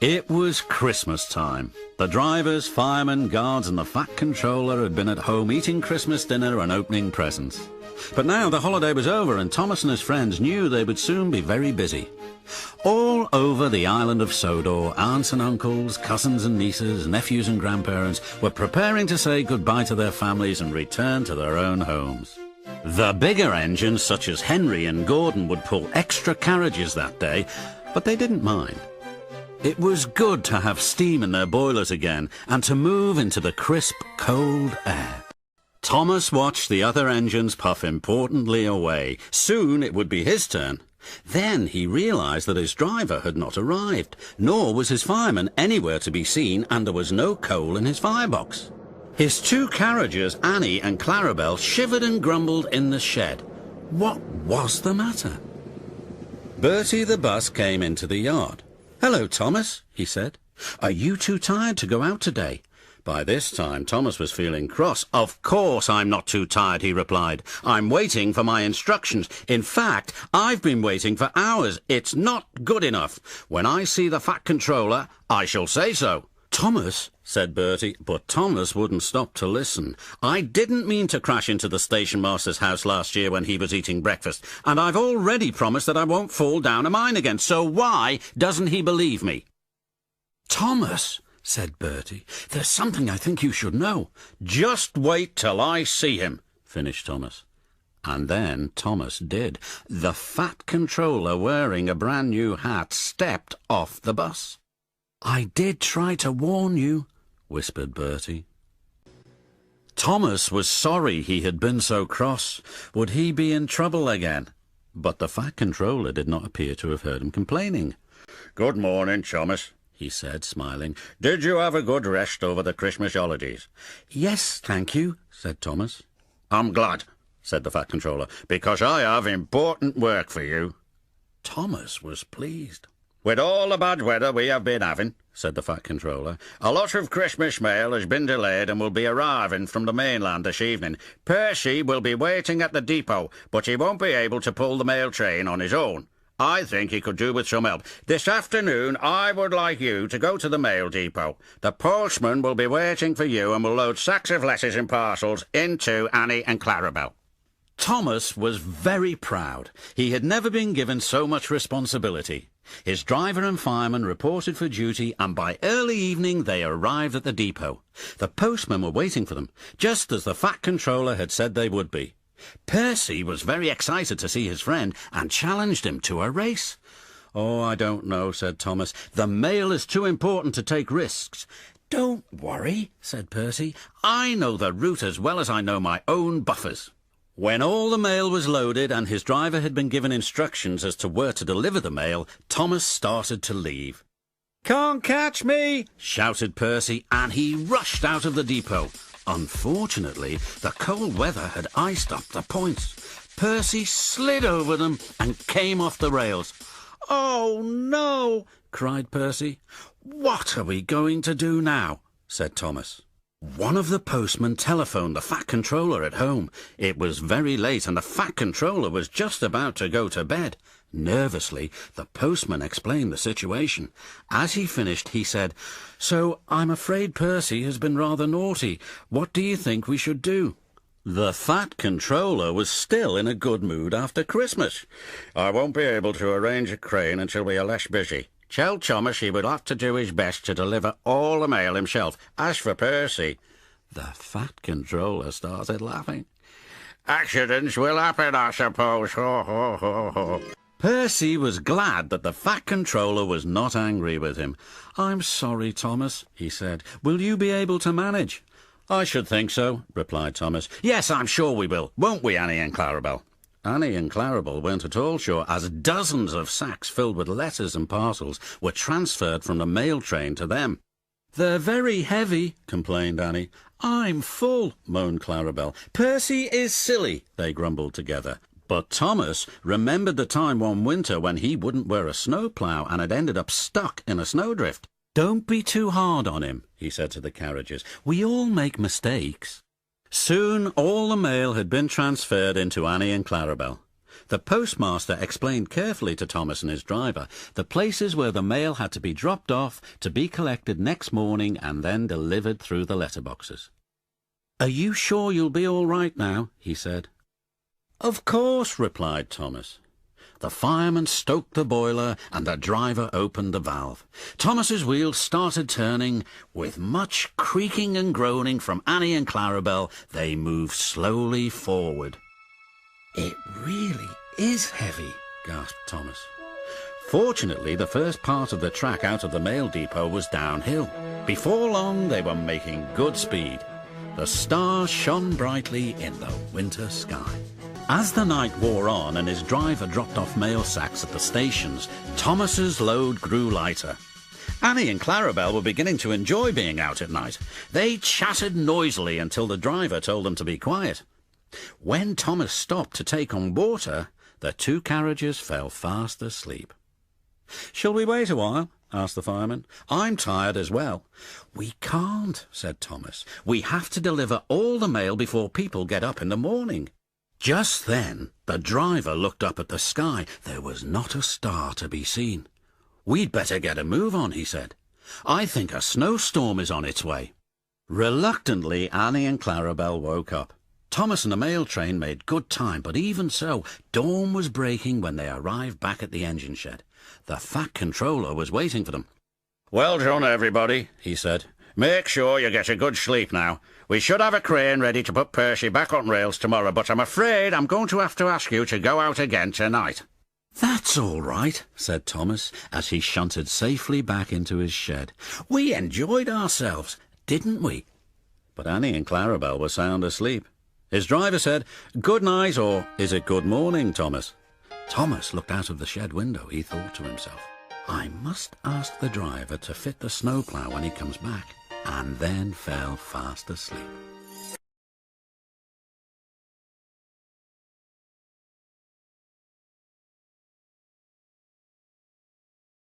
It was Christmas time. The drivers, firemen, guards and the Fat Controller had been at home eating Christmas dinner and opening presents. But now the holiday was over and Thomas and his friends knew they would soon be very busy. All over the island of Sodor, aunts and uncles, cousins and nieces, nephews and grandparents were preparing to say goodbye to their families and return to their own homes. The bigger engines, such as Henry and Gordon, would pull extra carriages that day, but they didn't mind. It was good to have steam in their boilers again and to move into the crisp, cold air. Thomas watched the other engines puff importantly away. Soon it would be his turn. Then he realized that his driver had not arrived, nor was his fireman anywhere to be seen, and there was no coal in his firebox. His two carriages, Annie and Clarabel, shivered and grumbled in the shed. What was the matter? Bertie the bus came into the yard. "Hello, Thomas," he said. "Are you too tired to go out today?" By this time, Thomas was feeling cross. "Of course I'm not too tired," he replied. "I'm waiting for my instructions. In fact, I've been waiting for hours. It's not good enough. When I see the Fat Controller, I shall say so." "Thomas," said Bertie, but Thomas wouldn't stop to listen. "I didn't mean to crash into the station master's house last year when he was eating breakfast, and I've already promised that I won't fall down a mine again, so why doesn't he believe me?" "Thomas," said Bertie, "there's something I think you should know." "Just wait till I see him," finished Thomas. And then Thomas did. The Fat Controller, wearing a brand new hat, stepped off the bus. "I did try to warn you," whispered Bertie. Thomas was sorry he had been so cross. Would he be in trouble again? But the Fat Controller did not appear to have heard him complaining. "Good morning, Thomas," he said, smiling. "Did you have a good rest over the Christmas holidays?" "Yes, thank you," said Thomas. "I'm glad," said the Fat Controller, "because I have important work for you." Thomas was pleased. "With all the bad weather we have been having," said the Fat Controller, "a lot of Christmas mail has been delayed and will be arriving from the mainland this evening. Percy will be waiting at the depot, but he won't be able to pull the mail train on his own. I think he could do with some help. This afternoon I would like you to go to the mail depot. The postman will be waiting for you and will load sacks of letters and parcels into Annie and Clarabel." Thomas was very proud. He had never been given so much responsibility. His driver and fireman reported for duty, and by early evening they arrived at the depot. The postmen were waiting for them, just as the Fat Controller had said they would be. Percy was very excited to see his friend and challenged him to a race. "Oh, I don't know," said Thomas. "The mail is too important to take risks." "Don't worry," said Percy. "I know the route as well as I know my own buffers." When all the mail was loaded and his driver had been given instructions as to where to deliver the mail, Thomas started to leave. "Can't catch me!" shouted Percy, and he rushed out of the depot. Unfortunately, the cold weather had iced up the points. Percy slid over them and came off the rails. "Oh, no!" cried Percy. "What are we going to do now?" said Thomas. One of the postmen telephoned the Fat Controller at home. It was very late and the Fat Controller was just about to go to bed. Nervously, the postman explained the situation. As he finished, he said, "So I'm afraid Percy has been rather naughty. What do you think we should do?" The Fat Controller was still in a good mood after Christmas. "I won't be able to arrange a crane until we are less busy. Tell Thomas he would have to do his best to deliver all the mail himself. As for Percy—" The Fat Controller started laughing. "Accidents will happen, I suppose. Ho, ho, ho, ho." Percy was glad that the Fat Controller was not angry with him. "I'm sorry, Thomas," he said. "Will you be able to manage?" "I should think so," replied Thomas. "Yes, I'm sure we will. Won't we, Annie and Clarabel?" Annie and Clarabel weren't at all sure, as dozens of sacks filled with letters and parcels were transferred from the mail train to them. "They're very heavy," complained Annie. "I'm full," moaned Clarabel. "Percy is silly," they grumbled together. But Thomas remembered the time one winter when he wouldn't wear a snowplough and had ended up stuck in a snowdrift. "Don't be too hard on him," he said to the carriages. "We all make mistakes." Soon all the mail had been transferred into Annie and Clarabel. The postmaster explained carefully to Thomas and his driver the places where the mail had to be dropped off to be collected next morning and then delivered through the letterboxes. "Are you sure you'll be all right now?" he said. "Of course," replied Thomas. The fireman stoked the boiler and the driver opened the valve. Thomas's wheels started turning. With much creaking and groaning from Annie and Clarabel, they moved slowly forward. "It really is heavy," gasped Thomas. Fortunately, the first part of the track out of the mail depot was downhill. Before long, they were making good speed. The stars shone brightly in the winter sky. As the night wore on and his driver dropped off mail sacks at the stations, Thomas's load grew lighter. Annie and Clarabel were beginning to enjoy being out at night. They chattered noisily until the driver told them to be quiet. When Thomas stopped to take on water, the two carriages fell fast asleep. "Shall we wait a while?" asked the fireman. "I'm tired as well." "We can't," said Thomas. "We have to deliver all the mail before people get up in the morning." Just then, the driver looked up at the sky. There was not a star to be seen. "We'd better get a move on," he said. "I think a snowstorm is on its way." Reluctantly, Annie and Clarabel woke up. Thomas and the mail train made good time, but even so, dawn was breaking when they arrived back at the engine shed. The Fat Controller was waiting for them. "Well done, everybody," he said. "Make sure you get a good sleep now. We should have a crane ready to put Percy back on rails tomorrow, but I'm afraid I'm going to have to ask you to go out again tonight." "That's all right," said Thomas, as he shunted safely back into his shed. "We enjoyed ourselves, didn't we?" But Annie and Clarabel were sound asleep. His driver said, "Good night," or "Is it good morning, Thomas?" Thomas looked out of the shed window. He thought to himself, "I must ask the driver to fit the snowplough when he comes back," and then fell fast asleep.